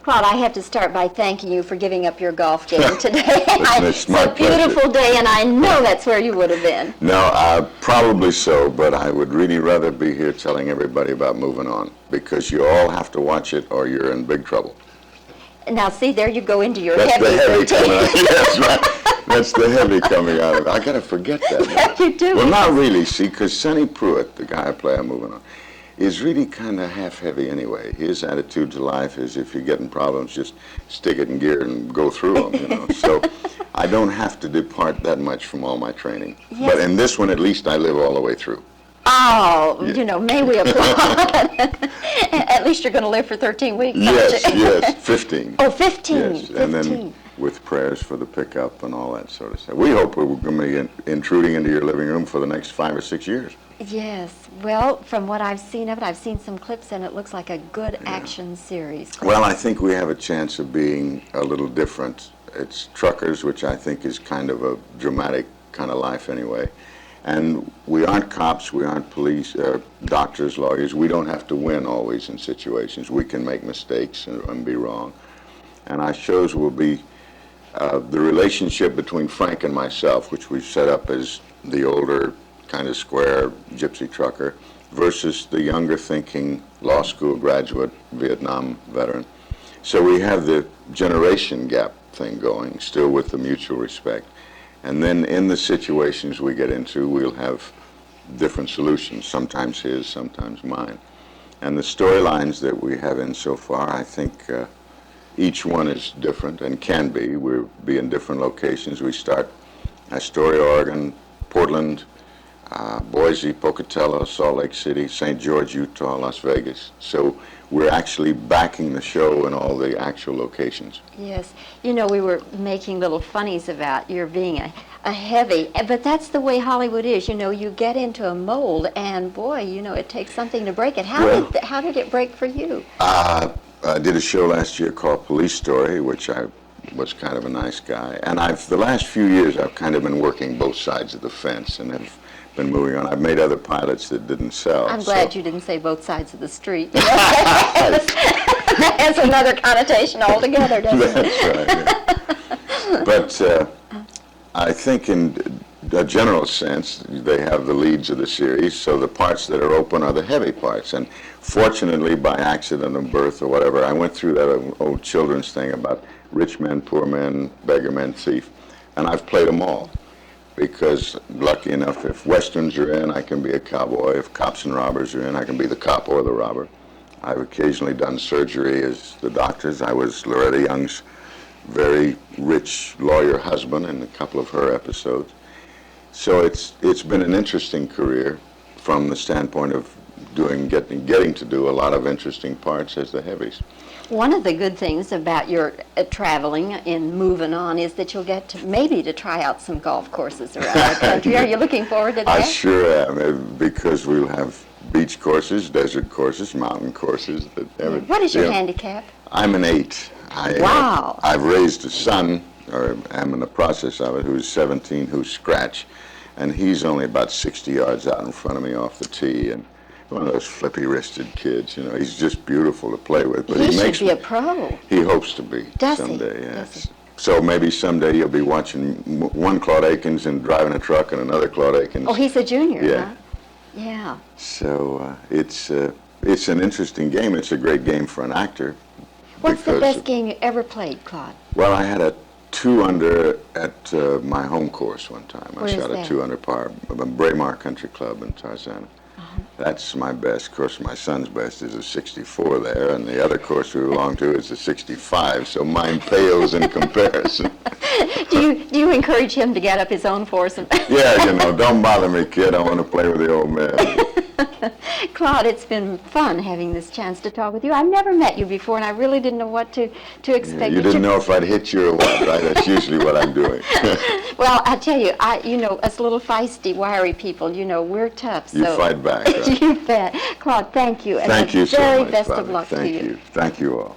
Claude, I have to start by thanking you for giving up your golf game today. It's a beautiful day, and I know that's where you would have been. No, probably so, but I would really rather be here telling everybody about Moving On, because you all have to watch it or you're in big trouble. Now, see, there you go into your That's the heavy routine. coming out. Yes, right. That's the heavy coming out of it. I got to forget that. Yeah, you do. Well, not really, see, because Sonny Pruitt, the guy I play on Moving On, is really kind of half heavy anyway. His attitude to life is if you're getting problems, just stick it in gear and go through them, So I don't have to depart that much from all my training. Yes. But in this one, at least I live all the way through. Oh, Yeah. May we applaud. At least you're going to live for 13 weeks, Yes, aren't you? yes, 15. Oh, 15. Yes, 15. and then with prayers for the pickup and all that sort of stuff. We hope we're going to be intruding into your living room for the next 5 or 6 years. Yes. Well, from what I've seen of it, I've seen some clips, and it looks like a good action series. Well, I think we have a chance of being a little different. It's truckers, which I think is kind of a dramatic kind of life anyway. And we aren't cops, we aren't police, doctors, lawyers. We don't have to win always in situations. We can make mistakes and be wrong. And our shows will be the relationship between Frank and myself, which we've set up as the older, kind of square gypsy trucker, versus the younger thinking law school graduate, Vietnam veteran. So we have the generation gap thing going, still with the mutual respect. And then in the situations we get into, we'll have different solutions, sometimes his, sometimes mine. And the storylines that we have in so far, I think each one is different and can be. We'll be in different locations. We start Astoria, Oregon, Portland, Boise, Pocatello, Salt Lake City, St. George, Utah, Las Vegas. So we're actually backing the show in all the actual locations. Yes. We were making little funnies about your being a heavy, but that's the way Hollywood is. You get into a mold, and boy, it takes something to break it. How did it break for you? I did a show last year called Police Story, which I was kind of a nice guy. And the last few years, I've kind of been working both sides of the fence and have been moving on. I've made other pilots that didn't sell. I'm glad you didn't say both sides of the street. That has another connotation altogether, doesn't it? That's right. Yeah. But I think in a general sense, they have the leads of the series, so the parts that are open are the heavy parts. And fortunately, by accident of birth or whatever, I went through that old children's thing about rich men, poor men, beggar men, thief, and I've played them all. Because lucky enough, if westerns are in, I can be a cowboy. If cops and robbers are in, I can be the cop or the robber. I've occasionally done surgery as the doctors. I was Loretta Young's very rich lawyer husband in a couple of her episodes. So it's been an interesting career from the standpoint of getting to do a lot of interesting parts as the heavies. One of the good things about your traveling and moving on is that you'll get to try out some golf courses around the country. Are you looking forward to that? I sure am, because we'll have beach courses, desert courses, mountain courses. What is your handicap? I'm an 8. Wow. I've raised a son, or am in the process of it, who's 17, who's scratch, and he's only about 60 yards out in front of me off the tee, and one of those flippy-wristed kids, he's just beautiful to play with. But he should be a pro. He hopes to be someday, yes. So maybe someday you'll be watching one Claude Akins and driving a truck and another Claude Akins. Oh, he's a junior, yeah. Huh? Yeah. So it's an interesting game. It's a great game for an actor. What's the best game you ever played, Claude? Well, I had a 2-under at my home course one time. I shot a 2-under par, Braemar Country Club in Tarzana. That's my best. Of course, my son's best is a 64 there, and the other course we belong to is a 65, so mine pales in comparison. Do you encourage him to get up his own force? Yeah, don't bother me, kid. I want to play with the old man. Claude, it's been fun having this chance to talk with you. I've never met you before, and I really didn't know what to expect. Yeah, you didn't know if I'd hit you or what, right? That's usually what I'm doing. Well, I tell you, us little feisty, wiry people, we're tough. You fight back, right? You bet. Claude, thank you. Thank you so much, very best Bobbie. of luck to you. Thank you. Thank you all.